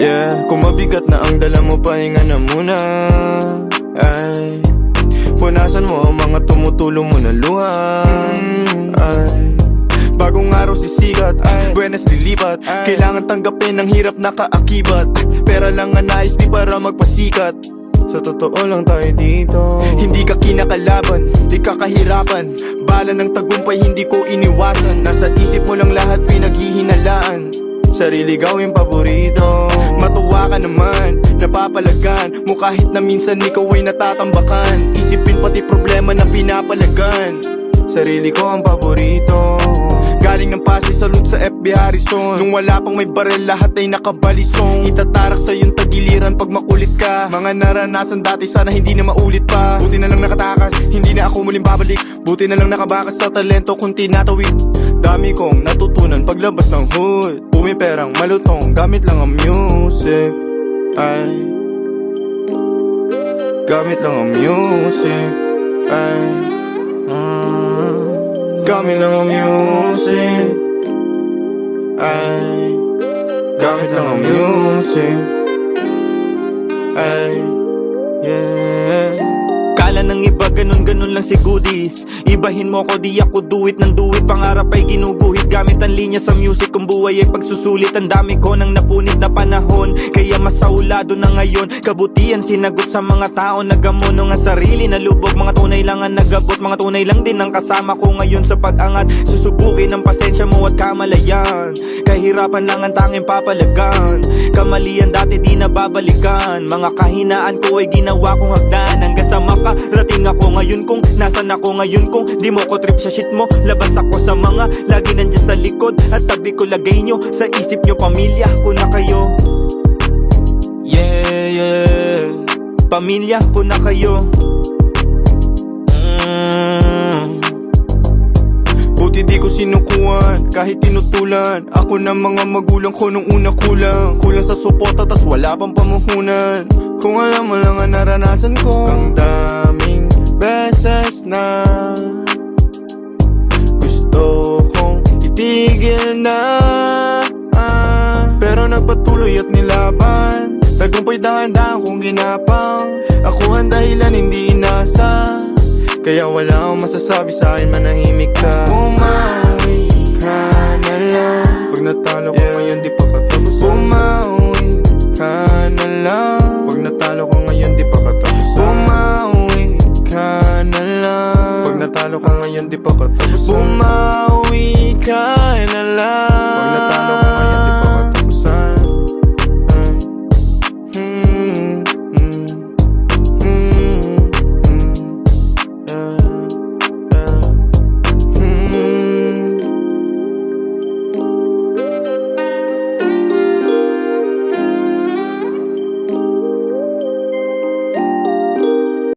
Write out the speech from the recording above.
Yeah, kung mabigat na ang dala mo, pahinga na muna. Ay, punasan mo ang mga tumutulong mo na luha. Ay, bagong araw sisikat, buenas lilipat. Kailangan tanggapin ang hirap na kaakibat. Pera lang ang nais, di para magpasikat. Sa totoo lang tayo dito. Hindi ka kinakalaban, di ka kahirapan. Bala ng tagumpay, hindi ko iniwasan. Nasa isip mo lang lahat, pinaghihinalaan. Sarili gawing paborito. Matuwa ka naman, napapalagan mo kahit na minsan ikaw ay natatambakan. Isipin pati problema na pinapalagan. Sarili ko ang paborito. Galing ng Pasay, salute sa FB Harrison. Nung wala pang may barel, lahat ay nakabalisong. Itatarak sa iyong tagiliran pag makulit ka. Mga naranasan dati, sana hindi na maulit pa. Buti na lang nakatakas, hindi na ako muling babalik. Buti na lang nakabakas sa talento kung tinatawid. Dami kong natutunan paglabas ng hood. Pumiperang malutong, gamit lang ang music. Ay, gamit lang ang music. Ay, gamit lang ang music. Ay, gamit lang ang music. Ay, yeah. Kala ng iba ganun-ganun lang si goodies. Ibahin mo ko, di ako do it ng do it. Pangarap ay ginuguhit gamit ang linya sa music. Kung buhay ay pagsusulit, ang dami ko nang napunit na panahon. Kaya masaulado na ngayon. Kabutihan sinagot sa mga tao, nagamuno ang sarili na lubog. Mga tunay lang ang nagabot, mga tunay lang din ang kasama ko ngayon sa pag-angat. Susubukin ang pasensya mo at kamalayan. Kahirapan lang ang tanging papalagan. Kamalian dati di nababalikan. Mga kahinaan ko ay ginawa kong hagdan. Hanggang sa makarating ako ngayon. Kung nasan ako ngayon, kung di mo ko trip sa shit mo. Labas ako sa mga lagi nandiyan sa likod. At tabi ko lagay nyo, sa isip nyo pamilya ko na kayo. Yeah, yeah, pamilya ko na kayo. Buti di ko sinukuhan, kahit tinutulan. Ako na mga magulang ko nung una kulang. Kulang sa suporta tas wala pang pamuhunan. Kung alam mo lang ang naranasan ko. Ang daming beses na gusto kong itigil na, pero nagpatuloy at nilaban. Tagumpay dahan-dahan kong ginapang. Ako ang dahilan, hindi inasa. Kaya wala akong masasabi sa akin, manahimik ka. Umawi ka na lang. Pag natalo ko ngayon, di pa katapos. Umawi ka na lang. Pag natalo ko ngayon, di pa katapos. Umawi ka na lang. Pag natalo ko ngayon, di pa katapos.